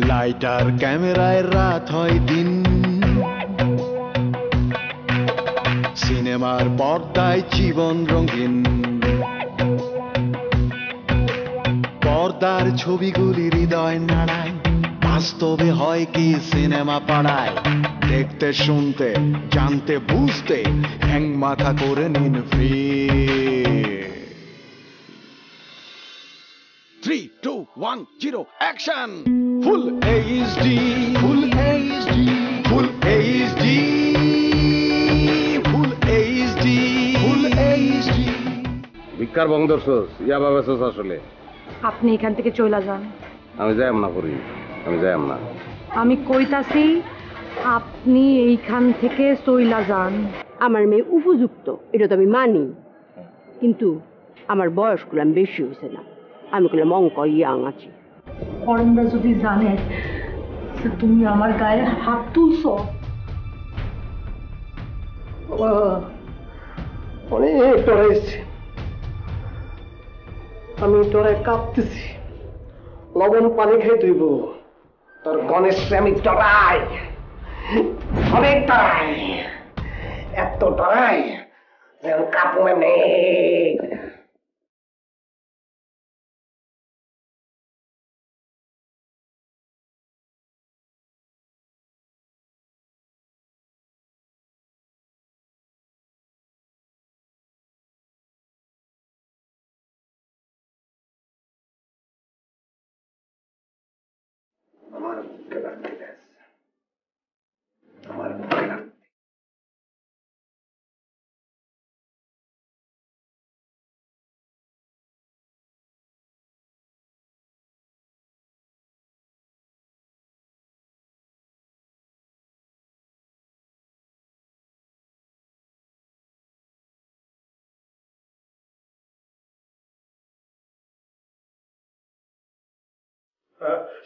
Lighter ক্যামেরায় রাত হয় দিন, সিনেমার পর্দায় জীবন রঙিন। পর্দার ছবিগুলি হৃদয় নাড়ায়, বাস্তবে হয় কি সিনেমা পাড়ায়। দেখতে শুনতে জানতে বুঝতে হ্যাং মাথা করে নিন free. 3, 2, 1, 0 action. Full HD, full HD, full HD, full HD, full HD. ভিক্ষার বং দর্শস ইয়াবা বেসস আসলে। আপনি এখান থেকে চলে যান। আমি যাইম না করি, আমি যাইম না। আমি কইতাছি আপনি এইখান থেকে চইলা যান। আমার মেয়ে উপযুক্ত, এটা তো আমি মানি, কিন্তু আমার বয়স করলাম বেশি হয়েছে না। আমি করলাম অঙ্ক ইয়াং আছি। অরুণদা যদি জানে যে তুমি আমার গায়ে হাত তুলছো। অনেক ডরাইছি, আমি ডরায় কাঁপতেছি। লবণ পানি খাই তুইব তোর গণেশ আমি ডরাই, অনেক ডরাই, এত ডরাই যে আমি কাঁপু এমনি। আমার বুকে লাগতে দেশ, আমার বুকে লাগতে।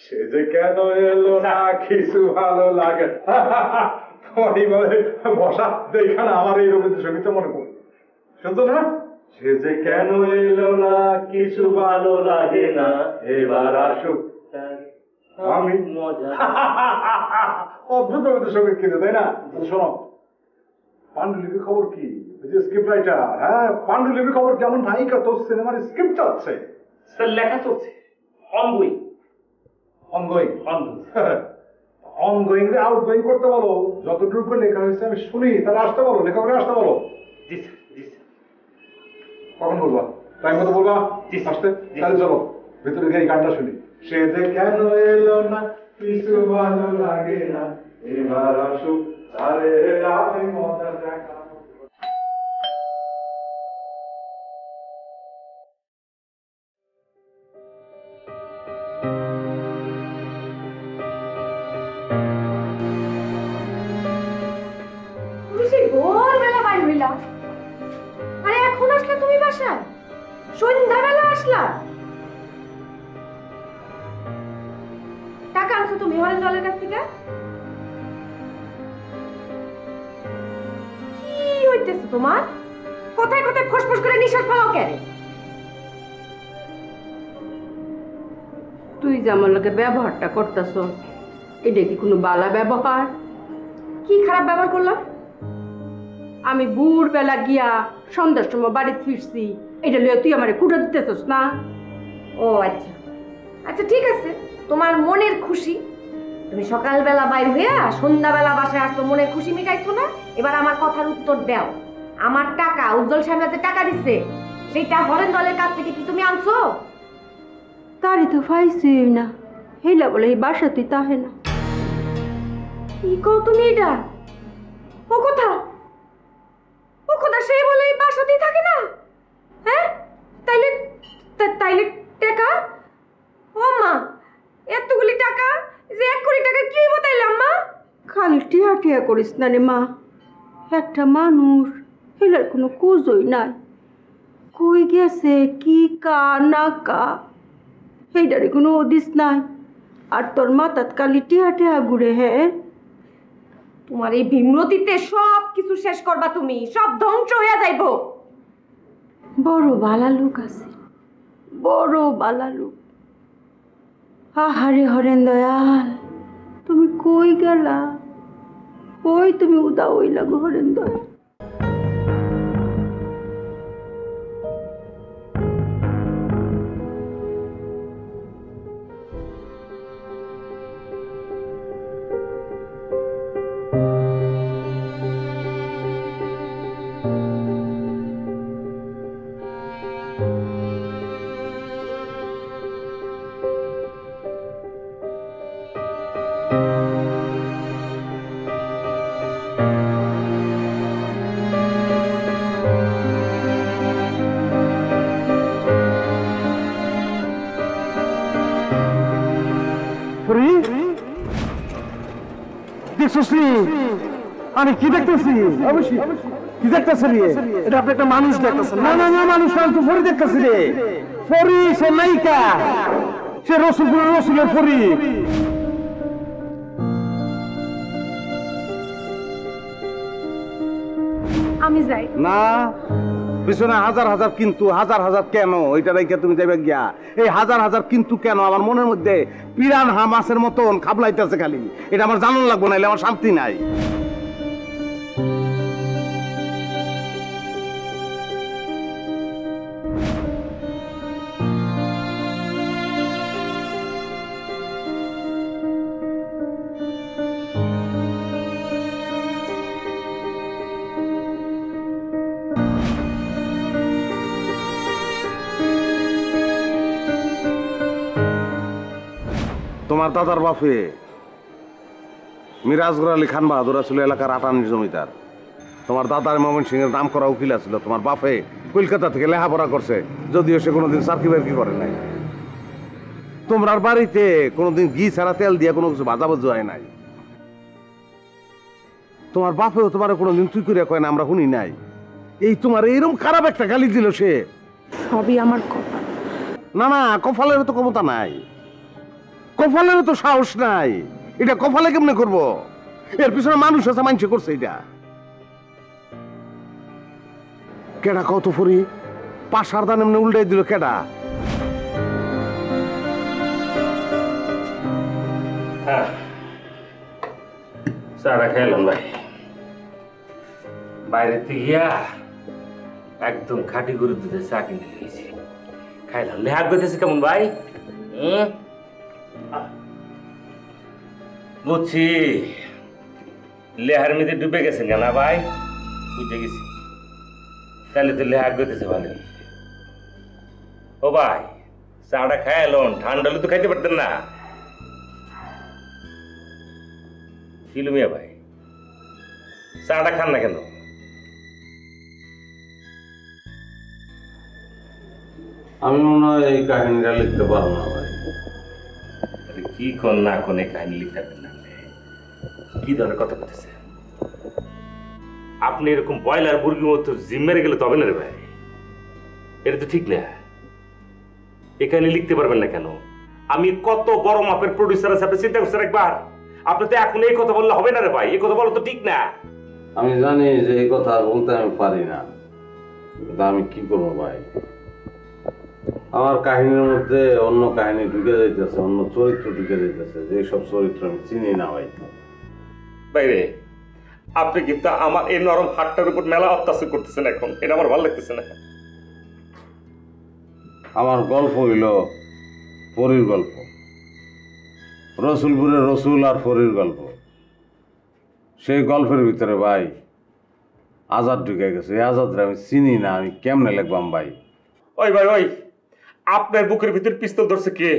সে যে কেন এলো না কিছু ভালো লাগে। তোমার এইভাবে বসা দেখে না আমার এই রবীন্দ্রসঙ্গীতটা মনে পড়ে। শুনছো না? সে যে কেন এলো না কিছু ভালো লাগে না, এবার আসুক আমি। অদ্ভুত রবীন্দ্রসঙ্গীত কিন্তু, তাই না? শোনো, পাণ্ডুলিপি খবর কি? স্ক্রিপ্ট রাইটার, হ্যাঁ পাণ্ডুলিপি খবর কেমন? নায়িকা তোর সিনেমার স্ক্রিপ্ট চাচ্ছে, লেখা চলছে, অনগোয়িং। অনগোয়িং, অনগোয়িং রে আউটগোয়িং করতে বলো। যতটুকু লেখা হয়েছে আমি শুনি, তাহলে আসতে বলো, লেখকরে আসতে বলো। জি স্যার, জি স্যার। কখন বলবা? টাইম মতো বলবা আসতে। তাহলে চলো ভিতরে গিয়ে এই গানটা শুনি। সে যে কেন এলো না কিছু ভালো লাগে না, এবার আসুক তারে আমি মজা দেখা। ভোরবেলা বাইর হইলা, আরে এখন আসলা তুমি বাসায়? সন্ধ্যাবেলা আসলা? টাকা আনছো তুমি হরেন দলের কাছ থেকে? কি হইতেছে তোমার? কোথায় কোথায় ফসফস করে নিঃশ্বাস ফেলাও কেন? তুই যে আমার লোকে ব্যবহারটা করতেছ, এটা কি কোনো বালা ব্যবহার? কি খারাপ ব্যবহার করলাম? আমি ভোরবেলা গিয়া সন্ধ্যার সময় বাড়ি ফিরছি, এটা লিয়ে তুই আমার কুড়ে দিতেছস না? ও আচ্ছা আচ্ছা, ঠিক আছে, তোমার মনের খুশি। তুমি সকালবেলা বাইর হইয়া সন্ধ্যাবেলা বাসায় আসছো, মনের খুশি মিটাইছো না? এবার আমার কথার উত্তর দাও। আমার টাকা উজ্জ্বল সাহেব যে টাকা দিচ্ছে, সেইটা হরেন দলের কাছ থেকে কি তুমি আনছো? তারই তো পাইছি না, হেলা বলে এই বাসা তুই তাহে না। কি কও তুমি এটা? ও কথা, ও কথা, সেই বলে এই বাসাতেই থাকে না? হ্যাঁ, তাইলে তাইলে টাকা? ও মা, এতগুলি টাকা যে 1 কোটি টাকা কি হইব তাইলে আম্মা? খালি টিয়া টিয়া করিস না রে মা, একটা মানুষ হেলার কোনো কুজই নাই। কই গেছে, কি কা না কা, সেইটারে কোনো ওদিস নাই। আর তোর মাথাত কালি টিয়া টিয়া ঘুরে। হ্যাঁ, তোমার এই বিমরতিতে সব কিছু শেষ করবা তুমি, সব ধ্বংস হয়ে যাইব। বড় বালা লোক আছে, বড় বালা লোক। আহারে হরেন দয়াল, কই গেলা? ওই তুমি উদা হইলা গো হরেন্দর। আমি কি দেখতেছি? অবশ্যই কি দেখতেছি রে? এটা আপনি একটা মানুষ দেখতেছেন। না না না, মানুষ না, তো ফরি দেখতেছি রে। ফরি সে নায়িকা, সে রসুলের ফরি। আমি যাই না, পিছনে হাজার হাজার কিন্তু, হাজার হাজার কেন, ওইটা রেখে তুমি যাবে গিয়া। এই হাজার হাজার কিন্তু কেন আমার মনের মধ্যে পিরান হামাসের মতন খাবলাইতেছে খালি। এটা আমার জানান লাগবো, নাইলে আমার শান্তি নাই। তোমার দাদার বাপে মিরাজগর আলী খান বাহাদুর আসলে এলাকার 58 জমিদার। তোমার দাদার ময়মন সিংহের নাম করা উকিল আছিল। তোমার বাপে কলকাতা থেকে লেখাপড়া করছে, যদিও সে কোনোদিন চাকরি বাকরি করে নাই। তোমরার বাড়িতে কোনোদিন ঘি ছাড়া তেল দিয়ে কোনো কিছু ভাজাভুজি হয় নাই। তোমার বাপেও তোমার কোনোদিন তুই করে কয় না, আমরা শুনি নাই। এই তোমার এইরকম খারাপ একটা গালি দিল সে। সবই আমার কপাল। না না, কপালের তো ক্ষমতা নাই, কপালেরও তো সাহস নাই। এটা কপালে কেমনে করবো? এর পিছনে মানুষ আছে, মানুষ করছে। এটা কেডা কত ফরি পাশার দান এমনি উল্টাই দিল কেডা? চারা খাইলাম ভাই, বাইরে থেকে একদম খাঁটি গরুর দুধের চা কিনে দিয়েছি, খাইলাম। লেহাক করতেছে কেমন ভাই? বুঝছি, লেহার মধ্যে ডুবে গেছেন কেন ভাই? বুঝে গেছি, তাহলে তো লেহাক করতেছে ভালো। ও ভাই, চাটা খাইলাম, ঠান্ডা হলে তো খাইতে পারতেন না। কিলুমিয়া ভাই, চাটা খান না কেন? আমি মনে হয় এই কাহিনীটা লিখতে পারবো না ভাই। কি কোন না কোন কাহিনী লিখতে পারবেন না? কি ধরনের কথা বলতেছে আপনি? এরকম বয়লার মুরগির মতো জিম মেরে গেলে তবে না রে ভাই, এটা তো ঠিক না। এখানে লিখতে পারবেন না কেন? আমি কত বড় মাপের প্রডিউসার আছে, আপনি চিন্তা করছেন একবার? আপনি তো এখন এই কথা বললে হবে না রে ভাই, এই কথা বলা তো ঠিক না। আমি জানি যে এই কথা বলতে আমি পারি না, কিন্তু আমি কি করবো ভাই? আমার কাহিনীর মধ্যে অন্য কাহিনী ঢুকে যাইতেছে, অন্য চরিত্র ঢুকে যাইতেছে, যে সব চরিত্র আমি চিনি না ভাই। বাইরে আপনি কিন্তু আমার এই নরম হাতটার উপর মেলা অত্যাচার করতেছেন এখন, এটা আমার ভালো লাগতেছে না। আমার গল্প হইল পরীর গল্প, রসুলপুরের রসুল আর পরীর গল্প। সেই গল্পের ভিতরে ভাই আজাদ ঢুকে গেছে। এই আজাদরে আমি চিনি না, আমি কেমনে লিখবাম ভাই? ওই ভাই ওই, আপনার বুকের ভিতরে পিস্তল ধরছে কে?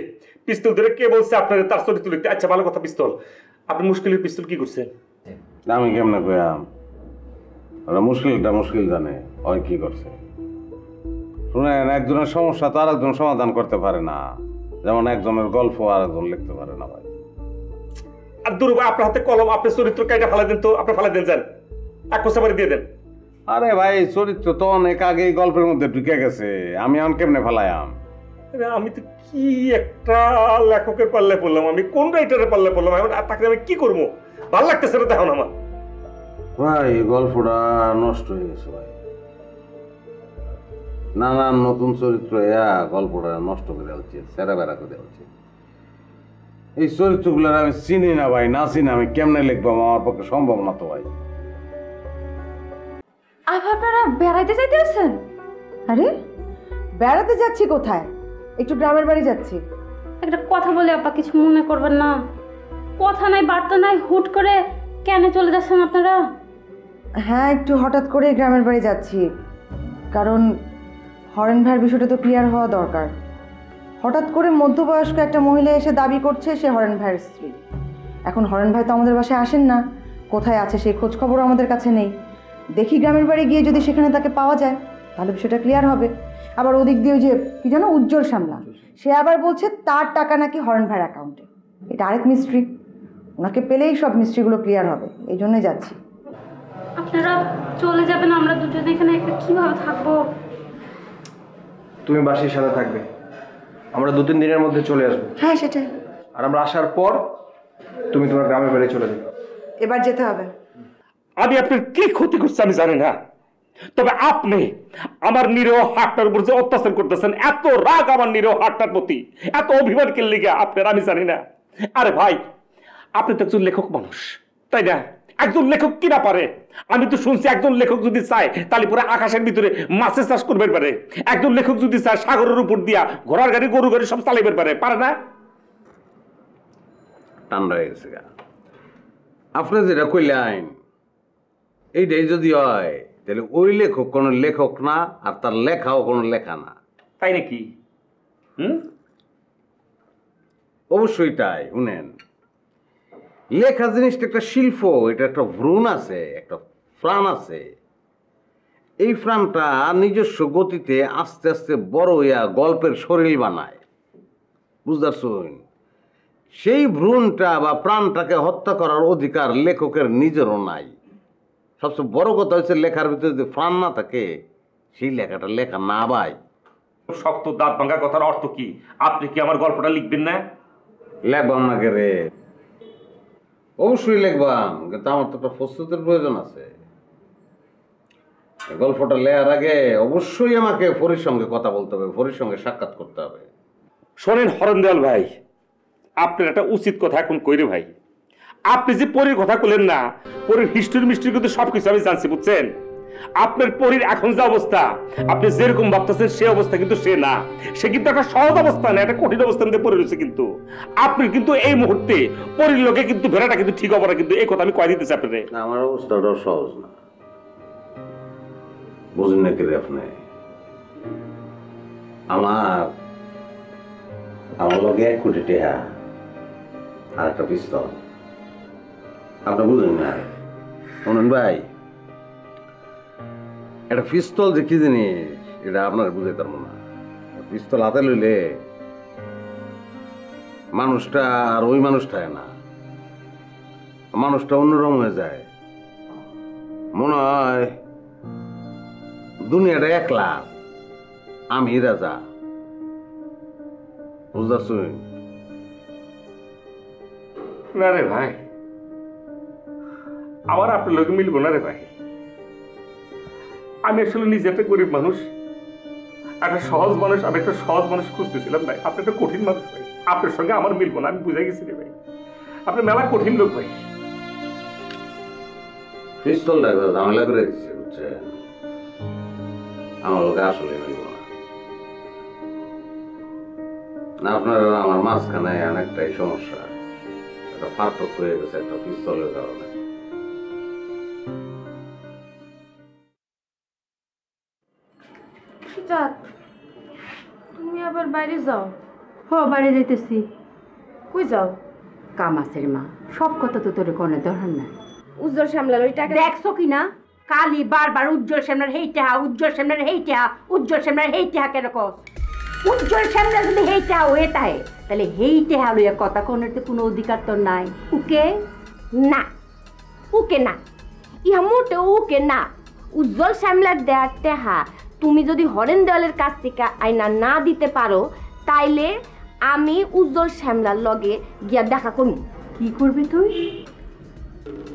পিস্তল ধরে কে বলছে আপনার তার চরিত্র লিখতে? আচ্ছা ভালো কথা, পিস্তল আপনি মুশকিলের পিস্তল কি করছেন? আমি কেমনে কইয়াম? ওরা মুশকিলটা মুশকিল জানে ওই কি করছে। শুনেন, একজনের সমস্যা তো আর একজন সমাধান করতে পারে না, যেমন একজনের গল্প আর একজন লিখতে পারে না ভাই। আর দূর ভাই, আপনার হাতে কলম, আপনার চরিত্র কাইটা ফেলা দেন তো, আপনি ফেলা দেন, যান এক কোষা বাড়ি দিয়ে দেন। আরে ভাই, চরিত্র তো অনেক আগে গল্পের মধ্যে ঢুকে গেছে, আমি আন কেমনে ফেলায়াম? আমি তো কি একটা লেখকের পাল্লে পড়লাম, আমি কোন রাইটারের পাল্লে পড়লাম, এখন তাকে আমি কি করবো? ভালো লাগতেছে না দেখুন আমার ভাই, গল্পটা নষ্ট হয়ে গেছে ভাই। নানান নতুন চরিত্র গল্পটা নষ্ট করে উচিত, সেরা বেড়া করে উচিত। এই চরিত্রগুলোর আমি চিনি না ভাই, না চিনি আমি কেমনে লিখবো আমার পক্ষে সম্ভব না তো ভাই। আপনারা বেড়াইতে যাইতে আছেন? আরে বেড়াতে যাচ্ছি কোথায়? একটু গ্রামের বাড়ি যাচ্ছি। একটা কথা বলে আপা কিছু মনে করবেন না। কথা নাই বার্তা নাই, হুট করে কেন চলে যাচ্ছেন আপনারা? হ্যাঁ, একটু হঠাৎ করে গ্রামের বাড়ি যাচ্ছি, কারণ হরেন ভাইয়ের বিষয়টা তো ক্লিয়ার হওয়া দরকার। হঠাৎ করে মধ্যবয়স্ক একটা মহিলা এসে দাবি করছে সে হরেন ভাইয়ের স্ত্রী। এখন হরেন ভাই তো আমাদের বাসায় আসেন না, কোথায় আছে সেই খোঁজ খবর আমাদের কাছে নেই। দেখি গ্রামের বাড়ি গিয়ে যদি সেখানে তাকে পাওয়া যায় তাহলে বিষয়টা ক্লিয়ার হবে। আবার ওদিক দিয়ে যে কি যেন উজ্জ্বল সামলা, সে আবার বলছে তার টাকা নাকি হরেন ভাইয়ের অ্যাকাউন্টে। এটা আরেক মিস্ট্রি, ওনাকে পেলেই সব মিস্ট্রিগুলো ক্লিয়ার হবে, এই জন্যই যাচ্ছি। আপনারা চলে যাবেন, আমরা দুজন এখানে একটা কিভাবে থাকবো? তুমি বাসির সাথে থাকবে, আমরা 2-3 দিনের মধ্যে চলে আসবো। হ্যাঁ সেটাই। আর আমরা আসার পর তুমি তোমার গ্রামের বাড়ি চলে যাবে। এবার যেতে হবে। আমি আপনার কি ক্ষতি করছি আমি জানি না, তবে আপনি আমার নিরীহ হাটটার উপর যে অত্যাচার করতেছেন, এত রাগ আমার নিরীহ হাটটার প্রতি, এত অভিমান কেন লিগে আপনার আমি জানি না। আরে ভাই, আপনি তো একজন লেখক মানুষ, তাই না? একজন লেখক কি না পারে? আমি তো শুনছি একজন লেখক যদি চায় তাহলে পুরো আকাশের ভিতরে মাছের চাষ করবে পারে। একজন লেখক যদি চায় সাগরের উপর দিয়া ঘোড়ার গাড়ি গরু গাড়ি সব চালাইবে পারে না? ঠান্ডা হয়ে গেছে গা। আপনি যেটা কইলেন এইটাই যদি হয় তাহলে ওই লেখক কোনো লেখক না, আর তার লেখাও কোনো লেখা না। তাই নাকি? অবশ্যই তাই। শুনেন, লেখা জিনিসটা একটা শিল্প, এটা একটা ভ্রূণ আছে, একটা প্রাণ আছে। এই প্রাণটা নিজস্ব গতিতে আস্তে আস্তে বড় হইয়া গল্পের শরীর বানায়, বুঝতে পারছেন? সেই ভ্রূণটা বা প্রাণটাকে হত্যা করার অধিকার লেখকের নিজেরও নাই। সবচেয়ে বড় কথা হচ্ছে লেখার ভিতরে যদি প্রাণ না থাকে সেই লেখাটা লেখা না ভাই। শক্ত দাঁত ভাঙা কথার অর্থ কি? আপনি কি আমার গল্পটা লিখবেন না? লেখবাম না কে রে? অবশ্যই লিখবাম, কিন্তু আমার তো একটা প্রস্তুতির প্রয়োজন আছে। গল্পটা লেখার আগে অবশ্যই আমাকে ফরির সঙ্গে কথা বলতে হবে, ফরির সঙ্গে সাক্ষাৎ করতে হবে। শোনেন হরেন্দয়াল ভাই, আপনার একটা উচিত কথা এখন কইরে ভাই। আপনি যে পরীর কথা বললেন না, পরীর হিস্ট্রি মিস্ট্রি কিন্তু সবকিছু আমি জানছি, বুঝছেন? আপনার পরীর এখন যে অবস্থা, আপনি যেরকম ভাবতেছেন সে অবস্থা কিন্তু সে না। সে কিন্তু একটা সহজ অবস্থা না, একটা কঠিন অবস্থার মধ্যে পড়ে রয়েছে। কিন্তু আপনি কিন্তু এই মুহূর্তে পরীর লোকে কিন্তু ভেড়াটা কিন্তু ঠিক হবে না, কিন্তু এই কথা আমি কয়ে দিতেছি আপনার। আমার অবস্থাটাও সহজ না, বুঝেন না কি রে আপনি? আমার লগে 1 কোটি টাকা আর একটা পিস্তল, আপনি বুঝেন না? শুনুন ভাই, একটা পিস্তল যে কি জিনিস এটা আপনার বুঝতে পারবো না। পিস্তল হাতে লইলে মানুষটা আর ওই মানুষটাই না, মানুষটা অন্যরকম হয়ে যায়। মনে হয় দুনিয়াটা একলা, আমি রাজা, বুঝতে পারছেন? না রে ভাই, আমার আপনার লোক মিলবো না রে ভাই। আমি আসলে নিজে একটা গরিব মানুষ, একটা সহজ মানুষ। আমি একটা সহজ মানুষ খুঁজতেছিলাম ভাই, আপনি একটা কঠিন মানুষ ভাই, আপনার সঙ্গে আমার মিলবো না, আমি বুঝে গেছি রে ভাই। আপনি মেলা কঠিন লোক ভাই। পিস্তলটা ঝামেলা করে দিচ্ছে, বুঝছেন? আমার লোকে আসলে মিলবো না। না আপনার আমার মাঝখানে অনেকটাই সমস্যা, একটা পার্থক্য হয়ে গেছে একটা পিস্তলের কারণে। তুমি আবার বাইরে যাও? বাইরে যাইতেছি। কই যাও? কাম আছে রে মা, সব কথা তো তোর কোনো দরকার নাই। উজ্জ্বল সামলার ওই টাকা দেখছো কি না, কালি বারবার উজ্জ্বল সামলার হেইটা, উজ্জ্বল সামলার হেইটা, উজ্জ্বল সামলার হেইটা কেন কস? উজ্জ্বল সামলার যদি হেইটা হয়ে থাকে তাহলে হেইটা লইয়া কথা কোনের তো কোনো অধিকার তোর নাই। উকে না, উকে না, ইহা মোটে উকে না। উজ্জ্বল সামলার দেয়ার টেহা তুমি যদি হরেন দেওয়ালের কাছ থেকে আইনা না দিতে পারো তাইলে আমি উজ্জ্বল শ্যামলার লগে গিয়া দেখা করবো। কি করবি তুই?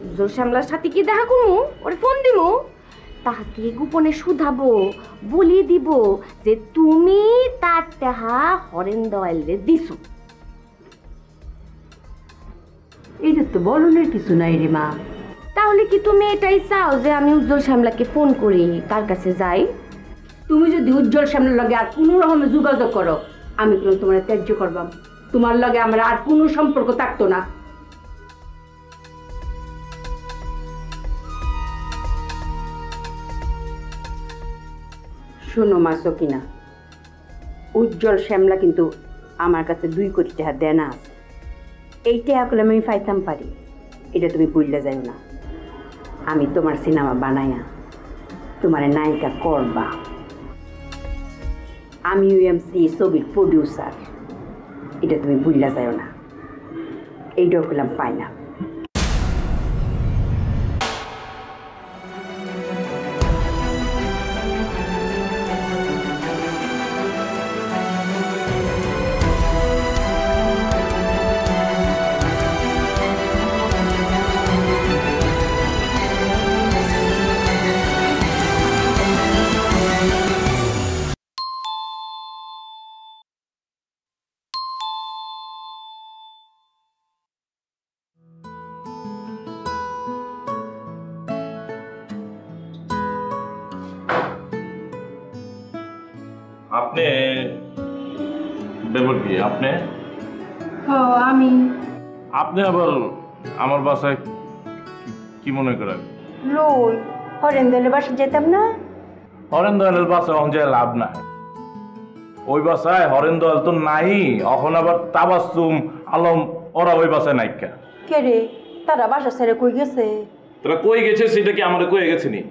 উজ্জ্বল শ্যামলার সাথে কি দেখা করবো? ওরে ফোন দিমু, তাহাকে গোপনে শুধাবো, বলি দিব যে তুমি তার টেহা হরেন দেওয়ালে দিছো। এটা তো বলনের কিছু নাই রে মা। তাহলে কি তুমি এটাই চাও যে আমি উজ্জ্বল শ্যামলাকে ফোন করি, তার কাছে যাই? তুমি যদি উজ্জ্বল সামনের লগে আর কোনো রকমের যোগাযোগ করো, আমি কিন্তু তোমার ত্যায্য করবাম। তোমার লগে আমার আর কোনো সম্পর্ক থাকতো না। শোনো মা সকিনা, উজ্জ্বল শ্যামলা কিন্তু আমার কাছে 2 কোটি টাকা দেনা আছে। এই টাকাগুলো আমি পাইতাম পারি, এটা তুমি ভুললে যাও না। আমি তোমার সিনেমা বানাইয়া তোমার নায়িকা করবা। আমি UMC ছবির প্রডিউসার, এটা তুমি ভুললে যাও না। এইটাও করলাম পাই না। আপনি ব্যাপার কি? আপনি আমি আপনি আবার আমার বাসায় কি মনে করেন? লই হরেন্দ্রের বাসা যেতাম না। হরেন্দ্রের বাসায় অন যায় লাভ নাই। ওই বাসায় হরেন্দ্র তো নাই, এখন আবার তাবাসসুম আলম ওরা ওই বাসায় নাই। কে রে, তারা বাসা ছেড়ে কই গেছে? তোরা কই গেছে সেটা কি আমাদের কয়ে গেছে নি?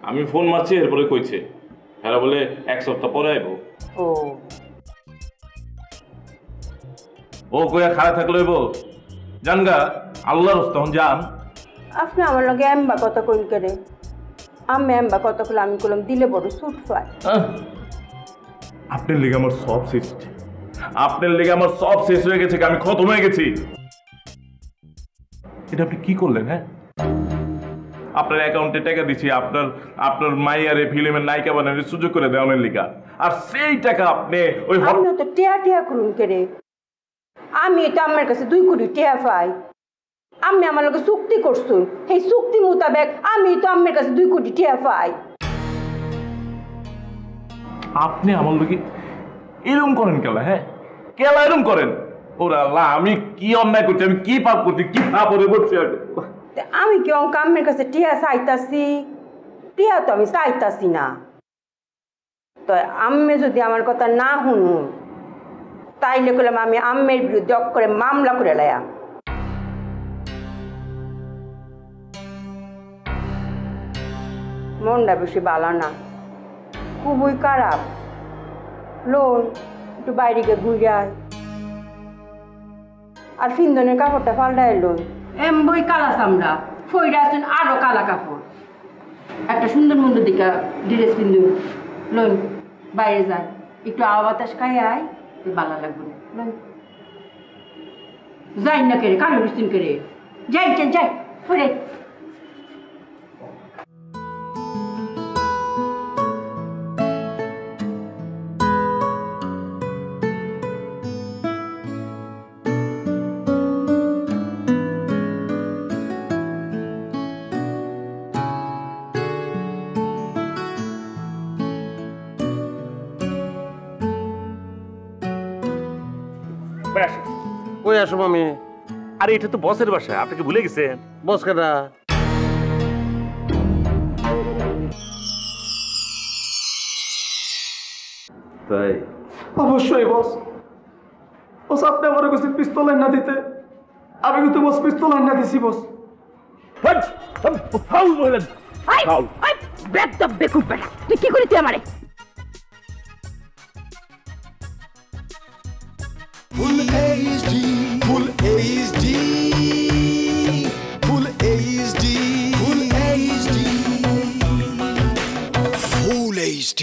আমি ফোন মারছি, এরপরে কইছে হ্যাঁ বলে 1 সপ্তাহ পরে আইব। ও কইয়া খাড়া থাকলে হইব? জানগা আল্লাহর তখন যান। আপনি আমার লগে এম্বা কথা কইল করে? আমি এম্বা কথা কইলে আমি কইলাম দিলে বড় সুট পায়। আপনার লেগে আমার সব শেষ, আপনার লেগে আমার সব শেষ হয়ে গেছে, আমি খতম হয়ে গেছি। এটা আপনি কি করলেন? হ্যাঁ, আপনার অ্যাকাউন্টে টাকা দিচ্ছি আপনার মাইয়ারে ফিল্মের নায়িকা বানানোর সুযোগ করে দেওয়ার লিগা, আর সেই টাকা আপনি ওই আপনি তো টিয়া করুন করে। আমি তো আমার কাছে 2 কোটি টাকা পাই। আমি আমার লগে চুক্তি করছুন, সেই চুক্তি মোতাবেক আমি তো আমার কাছে 2 কোটি টাকা পাই। আপনি আমার লগে এরকম করেন কেলা? হ্যাঁ, কেলা এরকম করেন? ওরা আল্লাহ, আমি কি অন্যায় করছি, আমি কি পাপ করছি, কি পাপরে করছি? আমি কি অঙ্ক আম্মের কাছে টিয়া চাইতাছি? টিয়া তো আমি চাইতাছি না। তো আম্মে যদি আমার কথা না শুনুন, তাইলে করলাম আমি আম্মের বিরুদ্ধে করে মামলা করে লায়া। মনটা বেশি ভালো না, খুবই খারাপ। লোন একটু বাইরে গিয়ে ঘুরে আয়, আর ফিন্দনের কাপড়টা পাল্টায় লোন। বই কালা চামড়া ফইরা আছেন, আরো কালা কাপড়। একটা সুন্দর মন্দির দিকে ড্রেস পিন্দু লোন, বাইরে যায় একটু আওয়া বাতাস খাই আয়, ভালো লাগবে না। যাই না করে কালো রুস্তিন করে যাই যাই ফিরে। কই আসো মামি? আরে এটা তো বসের বাসা, আপনি কি ভুলে গেছেন? বস কেডা? তাই অবশ্যই বস। বস আপনি আমার কাছে পিস্তল না দিতে, আমি কিন্তু বস পিস্তল না দিছি বস। তুই কি করিস আমারে? Full HD, full HD, full HD, full HD, full HD.